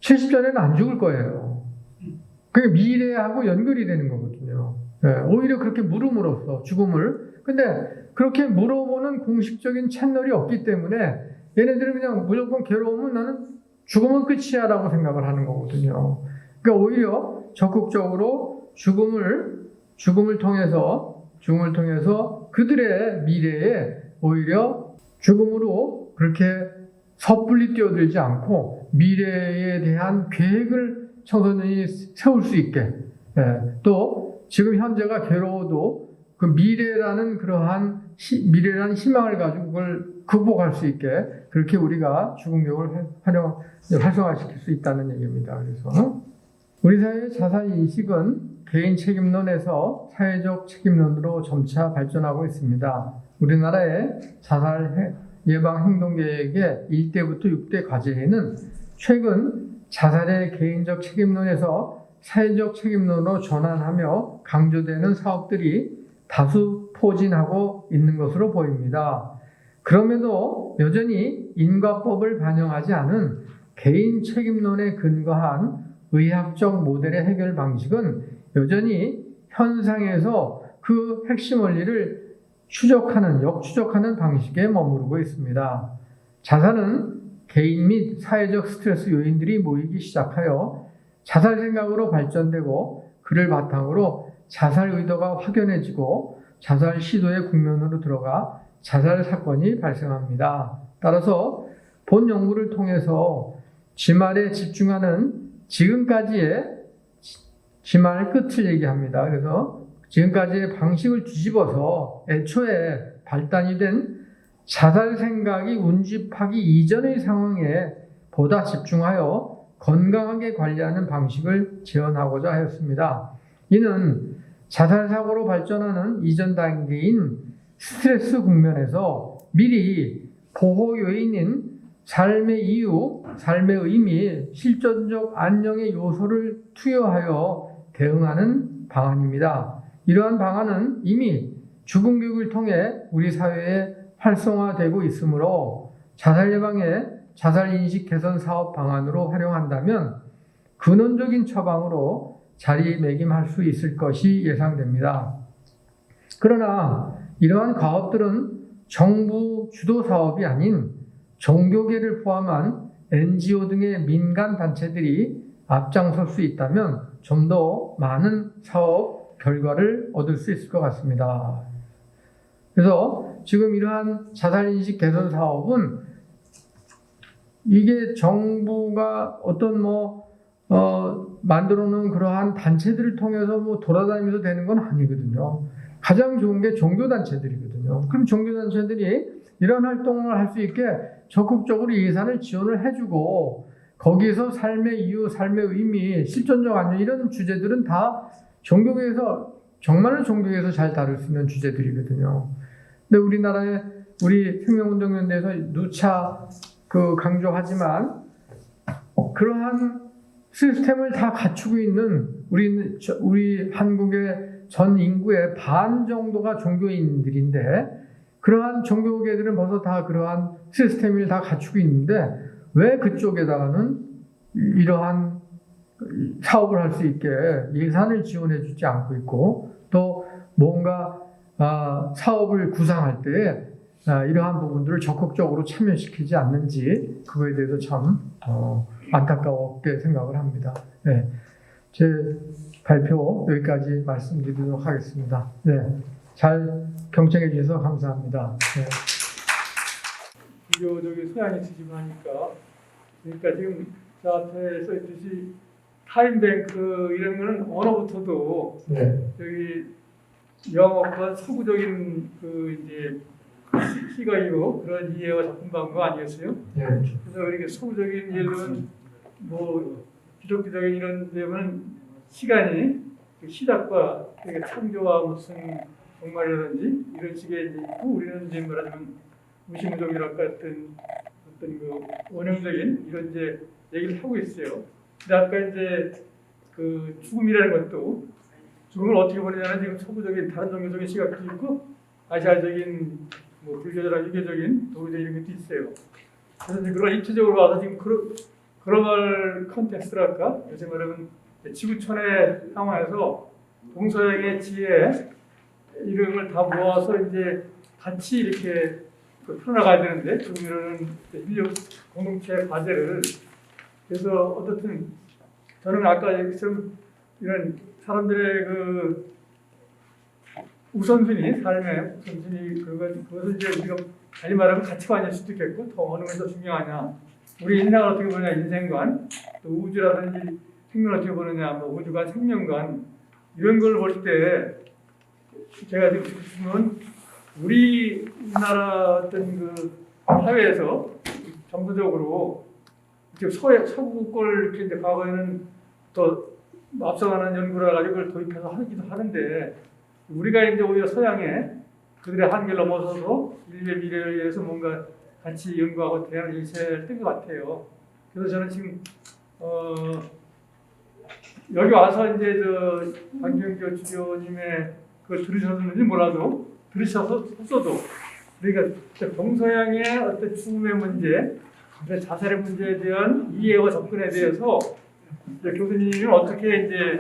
70전에는 안 죽을 거예요. 그게 미래하고 연결이 되는 거거든요. 오히려 그렇게 물음으로써 죽음을. 근데 그렇게 물어보는 공식적인 채널이 없기 때문에 얘네들은 그냥 무조건 괴로우면 나는 죽으면 끝이야 라고 생각을 하는 거거든요. 그러니까 오히려 적극적으로 죽음을 통해서 그들의 미래에 오히려 죽음으로 그렇게 섣불리 뛰어들지 않고 미래에 대한 계획을 청소년이 세울 수 있게 또 지금 현재가 괴로워도 그 미래라는 희망을 가지고 그걸 극복할 수 있게 그렇게 우리가 죽음력을 활성화시킬 수 있다는 얘기입니다. 그래서 우리 사회의 자살 인식은 개인 책임론에서 사회적 책임론으로 점차 발전하고 있습니다. 우리나라의 자살 예방 행동 계획의 1대부터 6대 과제에는 최근 자살의 개인적 책임론에서 사회적 책임론으로 전환하며 강조되는 사업들이 다수 포진하고 있는 것으로 보입니다. 그럼에도 여전히 인과법을 반영하지 않은 개인 책임론에 근거한 의학적 모델의 해결 방식은 여전히 현상에서 그 핵심 원리를 역추적하는 방식에 머무르고 있습니다. 자살은 개인 및 사회적 스트레스 요인들이 모이기 시작하여 자살 생각으로 발전되고 그를 바탕으로 자살 의도가 확연해지고 자살 시도의 국면으로 들어가 자살 사건이 발생합니다. 따라서 본 연구를 통해서 지말에 집중하는 지금까지의 지말 끝을 얘기합니다. 그래서 지금까지의 방식을 뒤집어서 애초에 발단이 된 자살 생각이 운집하기 이전의 상황에 보다 집중하여 건강하게 관리하는 방식을 제언하고자 하였습니다. 이는 자살 사고로 발전하는 이전 단계인 스트레스 국면에서 미리 보호 요인인 삶의 이유, 삶의 의미, 실존적 안녕의 요소를 투여하여 대응하는 방안입니다. 이러한 방안은 이미 죽음 교육을 통해 우리 사회에 활성화되고 있으므로 자살 예방의 자살 인식 개선 사업 방안으로 활용한다면 근원적인 처방으로 자리매김할 수 있을 것이 예상됩니다. 그러나 이러한 가업들은 정부 주도 사업이 아닌 종교계를 포함한 NGO 등의 민간 단체들이 앞장설 수 있다면 좀 더 많은 사업 결과를 얻을 수 있을 것 같습니다. 그래서 지금 이러한 자살인식 개선 사업은 이게 정부가 어떤 만들어 놓은 그러한 단체들을 통해서 돌아다니면서 되는 건 아니거든요. 가장 좋은 게 종교단체들이거든요. 그럼 종교단체들이 이런 활동을 할 수 있게 적극적으로 예산을 지원을 해주고 거기에서 삶의 이유, 삶의 의미, 실존적 안녕 이런 주제들은 다 정말로 종교에서 잘 다룰 수 있는 주제들이거든요. 근데 우리 생명운동연대에서 누차 강조하지만 그러한 시스템을 다 갖추고 있는 우리 한국의 전 인구의 반 정도가 종교인들인데 그러한 종교계들은 벌써 다 그러한 시스템을 다 갖추고 있는데 왜 그쪽에다가는 이러한 사업을 할 수 있게 예산을 지원해 주지 않고 있고 또 뭔가 사업을 구상할 때 이러한 부분들을 적극적으로 참여시키지 않는지 그거에 대해서 참 안타깝게 생각을 합니다. 네. 제 발표 여기까지 말씀드리도록 하겠습니다. 네. 잘 경청해 주셔서 감사합니다. 네. 비교적인 소양이 지지고 하니까 그러니까 지금 저 앞에 써있듯이 타임뱅크 이런 거는 언어부터도 네. 여기 영어과 서구적인 그 이제 시각이고 그런 이해와 작품 방법 아니겠어요? 네. 그래서 이렇게 서구적인 예는 뭐 기독교적인 이런 데는 시간이 그 시작과 되게 창조와 무슨 종말이라든지 이런 식의 이제 있고 우리는 이제 말하자면 무시무적이랄까 어떤 그 원형적인 이런 이제 얘기를 하고 있어요. 근데 아까 이제 그 죽음이라는 것도 죽음을 어떻게 보느냐는 지금 서구적인 다른 종교적인 시각도 있고 아시아적인 뭐 불교적인 유교적인 도교적인 이런 것도 있어요. 그래서 이제 그런 입체적으로 와서 지금 글로벌 컨텍스트랄까 요새 말하면 지구촌의 상황에서 동서양의 지혜 이름을 다 모아서 이제 같이 이렇게 풀어나가야 되는데 지금 이런 인류 공동체 과제를 그래서 어떻든 저는 아까 얘기처럼 이런 사람들의 그 우선순위 삶의 우선순위 그것을 이제 우리가 달리 말하면 가치관일 수도 있겠고 더 어느 게 더 중요하냐 우리 인생을 어떻게 보느냐 인생관 또 우주라든지 생명을 어떻게 보느냐 뭐 우주관 생명관 이런 걸 볼 때 제가 지금 싶은 우리나라 어떤 그 사회에서 정서적으로 지금 서구 걸 이렇게 이제 과거에는 또 앞서가는 연구를 가지고 그걸 도입해서 하기도 하는데 우리가 이제 오히려 서양에 그들의 한계를 넘어서서 인류의 미래를 위해서 뭔가 같이 연구하고 대안을 제시해야 될 것 같아요. 그래서 저는 지금 여기 와서 이제 저 박경교 주교님의 그걸 들으셨는지 몰라도 들으셨어도 그러니까 동서양의 어떤 죽음의 문제, 자살의 문제에 대한 이해와 접근에 대해서 이제 교수님은 어떻게 이제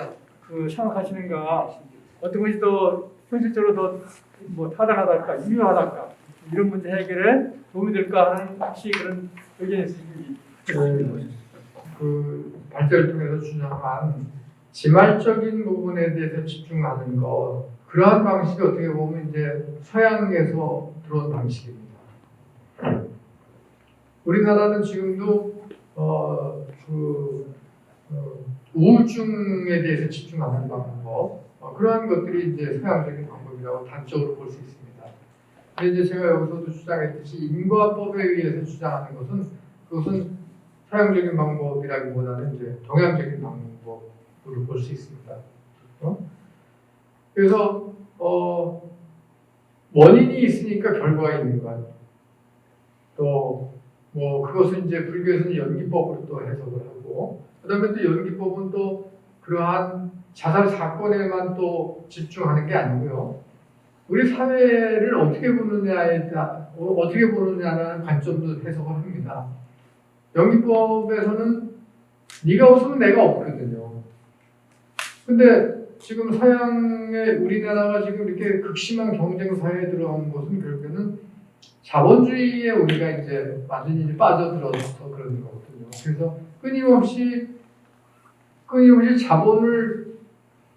생각하시는가, 어떤 것이 더 현실적으로 더 뭐 타당하달까, 유효하달까 이런 문제 해결에 도움이 될까 하는 혹시 그런 의견이 있으신지. 그 발제를 통해서 주장한 지말적인 부분에 대해서 집중하는 것 그러한 방식이 어떻게 보면 이제 서양에서 들어온 방식입니다. 우리나라는 지금도 우울증에 대해서 집중하는 방법 그러한 것들이 이제 서양적인 방법이라고 단적으로 볼 수 있습니다. 근데 이제 제가 여기서도 주장했듯이 인과법에 의해서 주장하는 것은 그것은 서양적인 방법이라기보다는 이제 동양적인 방법으로 볼 수 있습니다. 그래서 원인이 있으니까 결과가 있는 것 같아요. 또 뭐 그것은 이제 불교에서는 연기법으로 또 해석을 하고 그다음에 또 연기법은 또 그러한 자살 사건에만 또 집중하는 게 아니고요. 우리 사회를 어떻게 보느냐에 어떻게 보느냐라는 관점도 해석을 합니다. 연기법에서는 네가 없으면 내가 없거든요. 근데 지금 서양의 우리나라가 지금 이렇게 극심한 경쟁 사회에 들어간 것은 결국에는 자본주의에 우리가 이제 완전히 빠져들어서 그런 거거든요. 그래서 끊임없이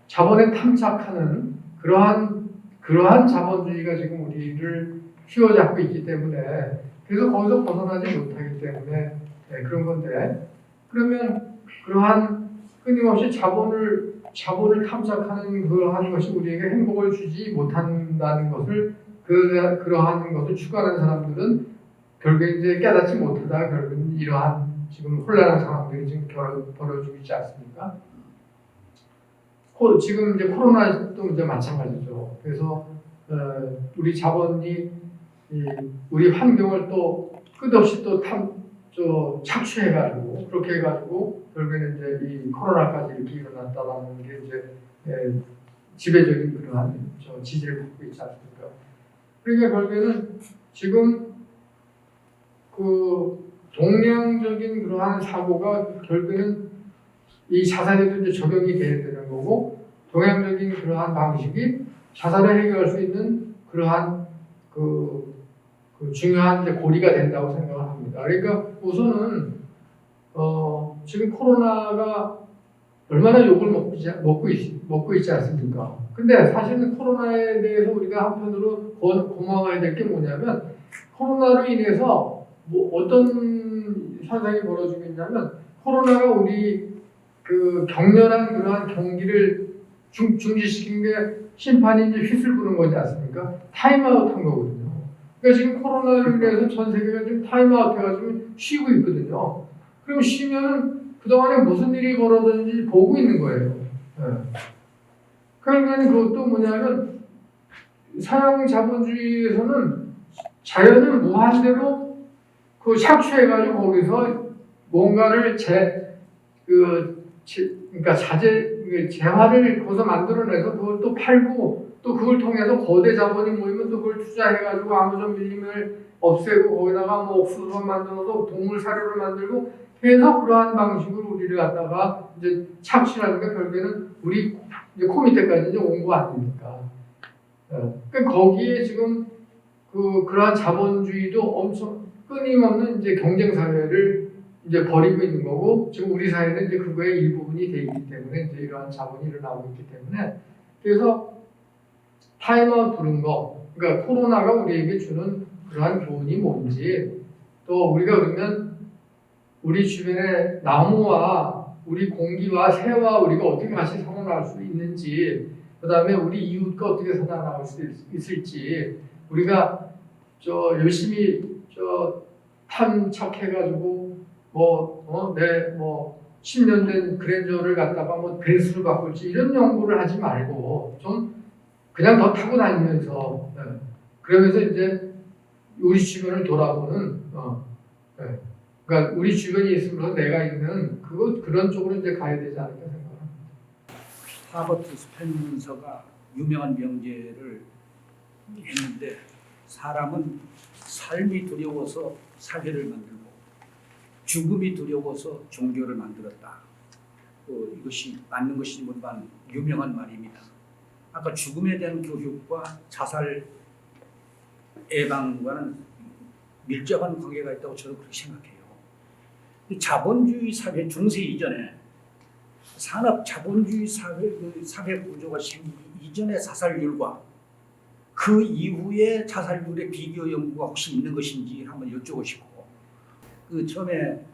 자본에 탐착하는 그러한 자본주의가 지금 우리를 휘어잡고 있기 때문에 그래서 거기서 벗어나지 못하기 때문에 그런 건데 그러면 그러한 끊임없이 자본을 탐착하는 그러한 것이 우리에게 행복을 주지 못한다는 것을 그러한 것을 추구하는 사람들은 결국에 이제 깨닫지 못하다가 결국은 이러한 지금 혼란한 상황들이 지금 벌어지고 있지 않습니까? 지금 이제 코로나도 이제 마찬가지죠. 그래서 우리 자본이 우리 환경을 또 끝없이 또 착취해가지고 그렇게 해가지고 결국에는 이제 이 코로나까지 이렇게 일어났다라는 게 이제 지배적인 그러한 지지를 받고 있지 않습니까? 그러니까 결국에는 지금 동량적인 그러한 사고가 결국에는 이 자살에도 이제 적용이 돼야 되는 거고, 동양적인 그러한 방식이 자살을 해결할 수 있는 그러한 그 중요한 이제 고리가 된다고 생각을 합니다. 그러니까 우선은 지금 코로나가 얼마나 욕을 먹고 있지 않습니까? 근데 사실은 코로나에 대해서 우리가 한편으로 고마워해야 될 게 뭐냐면, 코로나로 인해서 뭐 어떤 현상이 벌어지고 있냐면, 코로나가 우리 그 격렬한 그러한 경기를 중지시킨 게 심판이 이제 휘슬 부는 거지 않습니까? 타임아웃 한 거거든요. 그러니까 지금 코로나로 인해서 전 세계가 지금 타임아웃 해가지고 쉬고 있거든요. 그럼 쉬면은 그동안에 무슨 일이 벌어졌는지 보고 있는 거예요. 네. 그러니까 그것도 뭐냐면, 사양 자본주의에서는 자연은 무한대로 그 착취해가지고 거기서 뭔가를 그러니까 재화를 거기서 만들어내서 그걸 또 팔고, 또 그걸 통해서 거대 자본이 모이면 또 그걸 투자해가지고 아마존 밀림을 없애고 거기다가 뭐 옥수수만 만들어서 동물 사료를 만들고 해서 그러한 방식으로 우리를 갖다가 이제 착취하는 게 결국에는 우리 이제 코 밑에까지 이제 온 거 아닙니까? 그러니까 거기에 지금 그러한 자본주의도 엄청 끊임없는 이제 경쟁 사회를 이제 벌이고 있는 거고, 지금 우리 사회는 이제 그거의 일부분이 돼 있기 때문에 이제 이러한 자본이 일어나고 있기 때문에, 그래서 타임아웃 부른 거, 그러니까 코로나가 우리에게 주는 그러한 교훈이 뭔지, 또 우리가 그러면 우리 주변의 나무와 우리 공기와 새와 우리가 어떻게 같이 살아나갈 수 있는지, 그 다음에 우리 이웃과 어떻게 살아나갈 수 있을지, 우리가 열심히 탐척해가지고 내 10년 된 그랜저를 갖다가 뭐 배수를 바꿀지 이런 연구를 하지 말고 좀 그냥 더 타고 다니면서 그러면서 이제 우리 주변을 돌아보는 그러니까 우리 주변에 있으면서 내가 있는 그런 쪽으로 이제 가야 되지 않을까 생각합니다. 하버트 스펜서가 유명한 명제를 했는데, 사람은 삶이 두려워서 사회를 만들고 죽음이 두려워서 종교를 만들었다. 이것이 맞는 것인지 모르지만 유명한 말입니다. 아까 죽음에 대한 교육과 자살 예방과는 밀접한 관계가 있다고 저는 그렇게 생각해요. 자본주의 사회 중세 이전에 산업 자본주의 사회 구조가 생기기 이전의 자살률과 그 이후의 자살률의 비교 연구가 혹시 있는 것인지 한번 여쭈고 싶고, 처음에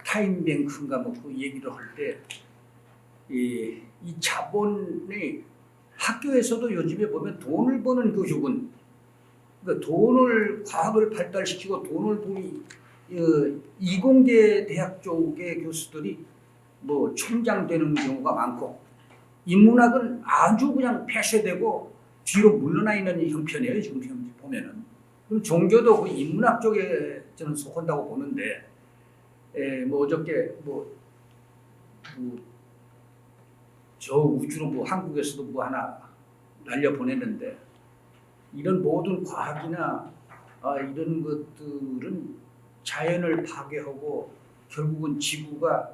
타임뱅크인가 그 얘기를 할 때 이 자본이 학교에서도 요즘에 보면 돈을 버는 교육은, 그러니까 과학을 발달시키고 돈을 버는 이공계 대학 쪽의 교수들이 뭐 총장 되는 경우가 많고, 인문학은 아주 그냥 폐쇄되고 뒤로 물러나 있는 형편이에요. 지금 보면은. 그럼 종교도 그 인문학 쪽에 저는 속한다고 보는데, 어저께 저 우주로 한국에서도 하나 날려 보냈는데, 이런 모든 과학이나 이런 것들은 자연을 파괴하고 결국은 지구가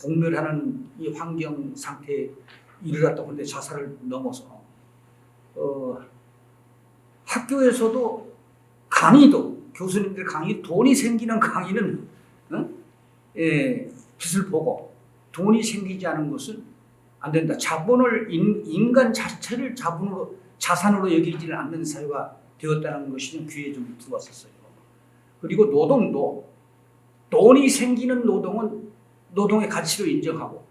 공멸하는 이 환경 상태에 이르렀다고 하는데, 자살을 넘어서 학교에서도 교수님들 강의, 돈이 생기는 강의는 빛을 보고, 돈이 생기지 않은 것은 안 된다. 인간 자체를 자산으로 여기지는 않는 사회가 되었다는 것이 좀 귀에 좀 들어왔었어요. 그리고 노동도 돈이 생기는 노동은 노동의 가치로 인정하고,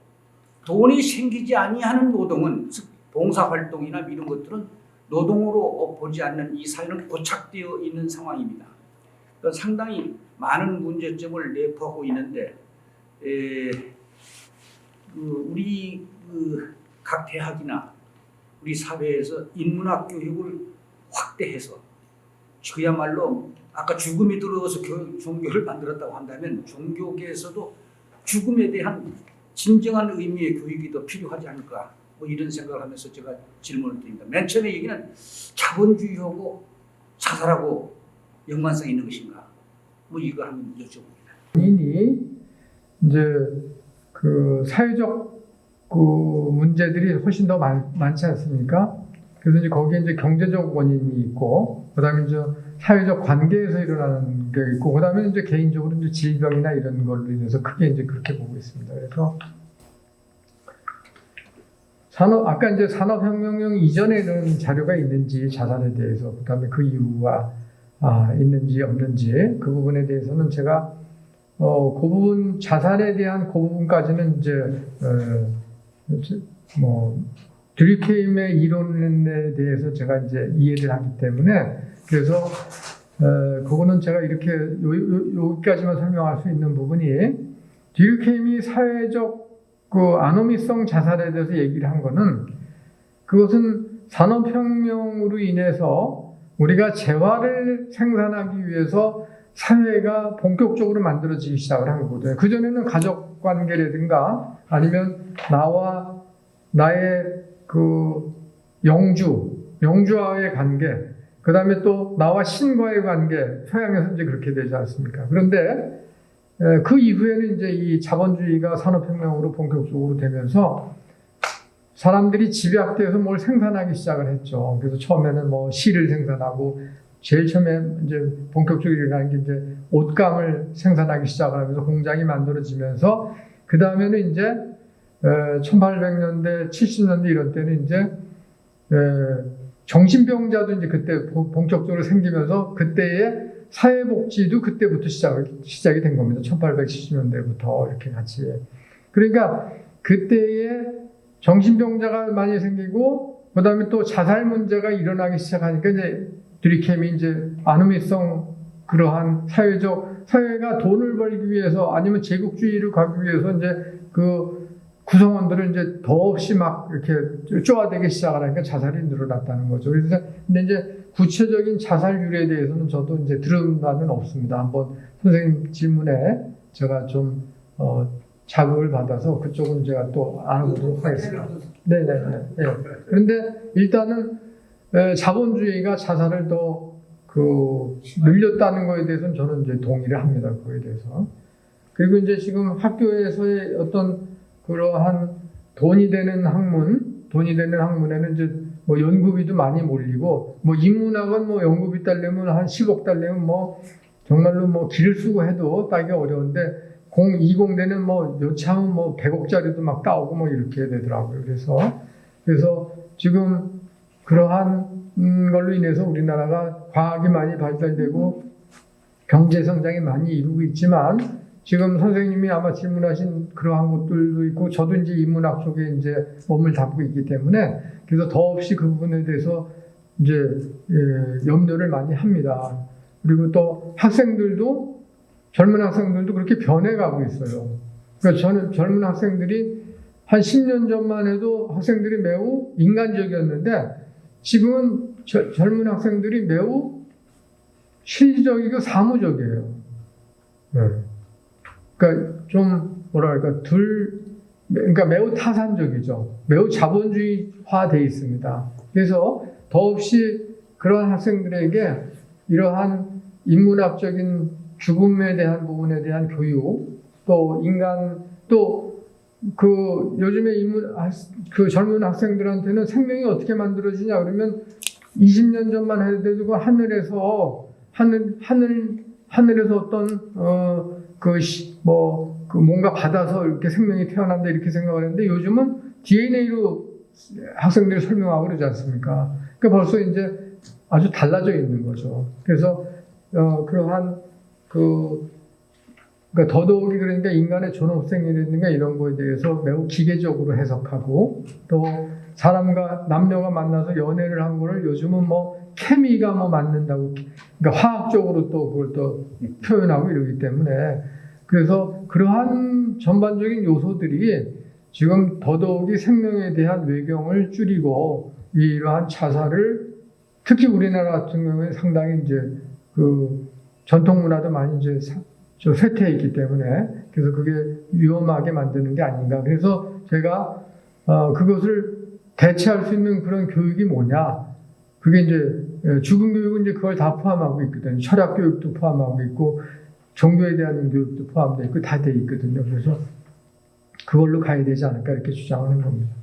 돈이 생기지 아니하는 노동은, 즉 봉사활동이나 이런 것들은 노동으로 보지 않는 이 사회는 고착되어 있는 상황입니다. 그러니까 상당히 많은 문제점을 내포하고 있는데, 우리 각 대학이나 우리 사회에서 인문학 교육을 확대해서, 그야말로 아까 죽음이 들어와서 종교를 만들었다고 한다면 종교계에서도 죽음에 대한 진정한 의미의 교육이 더 필요하지 않을까, 이런 생각을 하면서 제가 질문을 드립니다. 맨 처음에 얘기는 자본주의하고 자살하고 연관성이 있는 것인가? 뭐 이거 한번 여쭤봅니다. 본인이 이제 그 사회적 그 문제들이 훨씬 더 많지 않습니까? 그래서 이제 거기에 이제 경제적 원인이 있고, 그다음에 이제 사회적 관계에서 일어나는 게 있고, 그다음에 이제 개인적으로 이제 질병이나 이런 걸로 인해서 크게 이제 그렇게 보고 있습니다. 그래서 아까 이제 산업혁명 이전에는 자료가 있는지 자살에 대해서, 그다음에 그 이유가 있는지 없는지 그 부분에 대해서는 제가 그 부분 자살에 대한 그 부분까지는 이제 뭐 드리케임의 이론에 대해서 제가 이제 이해를 하기 때문에 그래서 그거는 제가 이렇게 여기까지만 설명할 수 있는 부분이 드리케임이 사회적 그 아노미성 자살에 대해서 얘기를 한 거는 그것은 산업혁명으로 인해서 우리가 재화를 생산하기 위해서 사회가 본격적으로 만들어지기 시작을 한 거거든요. 그전에는 가족 관계라든가 아니면 나와 나의 그 영주와의 관계, 그 다음에 또 나와 신과의 관계, 서양에서 이제 그렇게 되지 않습니까? 그런데 그 이후에는 이제 이 자본주의가 산업혁명으로 본격적으로 되면서 사람들이 집약돼서 뭘 생산하기 시작을 했죠. 그래서 처음에는 뭐 실을 생산하고 제일 처음에 이제 본격적으로 일어나는 게 이제 옷감을 생산하기 시작을 하면서 공장이 만들어지면서 그 다음에는 이제 1800년대, 70년대 이런 때는 이제 정신병자도 이제 그때 본격적으로 생기면서 그때의 사회복지도 그때부터 시작이 된 겁니다. 1870년대부터 이렇게 같이. 그러니까 그때에 정신병자가 많이 생기고, 그 다음에 또 자살 문제가 일어나기 시작하니까 이제 드리케임이 이제 아노미성 그러한 사회가 돈을 벌기 위해서 아니면 제국주의를 가기 위해서 이제 그 구성원들을 이제 더없이 막 이렇게 쪼아대기 시작을 하니까 자살이 늘어났다는 거죠. 그래서 근데 이제 구체적인 자살률에 대해서는 저도 이제 들은 바는 없습니다. 한번 선생님 질문에 제가 좀 자극을 받아서 그쪽은 제가 또 알아보도록 하겠습니다. 네네네. 네. 그런데 일단은 자본주의가 자살을 더 늘렸다는 거에 대해서는 저는 이제 동의를 합니다. 그거에 대해서. 그리고 이제 지금 학교에서의 어떤 그러한 돈이 되는 학문에는 이제 뭐 연구비도 많이 몰리고, 뭐 인문학은 뭐 연구비 따려면 한 10억 따려면 뭐 정말로 뭐 길을 쓰고 해도 따기 어려운데 이공대는 뭐 여차하면 뭐 100억짜리도 막 따오고 뭐 이렇게 되더라고요. 그래서 지금 그러한 걸로 인해서 우리나라가 과학이 많이 발달되고 경제 성장이 많이 이루고 있지만 지금 선생님이 아마 질문하신 그러한 것들도 있고 저도 이제 인문학 쪽에 이제 몸을 담고 있기 때문에 그래서 더없이 그 부분에 대해서 이제 염려를 많이 합니다. 그리고 또 젊은 학생들도 그렇게 변해가고 있어요. 그러니까 저는 젊은 학생들이 한 10년 전만 해도 학생들이 매우 인간적이었는데 지금은 젊은 학생들이 매우 실질적이고 사무적이에요. 네. 그러니까 좀 그러니까 매우 타산적이죠. 매우 자본주의화되어 있습니다. 그래서 더없이 그런 학생들에게 이러한 인문학적인 죽음에 대한 부분에 대한 교육, 또 요즘에 그 젊은 학생들한테는 생명이 어떻게 만들어지냐 그러면 20년 전만 해도 하늘에서 어떤 뭔가 받아서 이렇게 생명이 태어난다 이렇게 생각을 했는데 요즘은 DNA로 학생들이 설명하고 그러지 않습니까? 그러니까 벌써 이제 아주 달라져 있는 거죠. 그래서 그러한 그러니까 더더욱이 그러니까 인간의 존엄성이라든가 이런 거에 대해서 매우 기계적으로 해석하고 또 사람과 남녀가 만나서 연애를 한 거를 요즘은 뭐 케미가 뭐 맞는다고 그러니까 화학적으로 또 그걸 또 표현하고 이러기 때문에 그래서 그러한 전반적인 요소들이 지금 더더욱이 생명에 대한 외경을 줄이고 이러한 자살을 특히 우리나라 같은 경우에 상당히 이제 그 전통 문화도 많이 이제 쇠퇴해 있기 때문에 그래서 그게 위험하게 만드는 게 아닌가. 그래서 제가 그것을 대체할 수 있는 그런 교육이 뭐냐. 그게 이제 죽음 교육은 이제 그걸 다 포함하고 있거든요. 철학 교육도 포함하고 있고 종교에 대한 교육도 포함되어 있고 다 돼 있거든요. 그래서 그걸로 가야 되지 않을까 이렇게 주장하는 겁니다.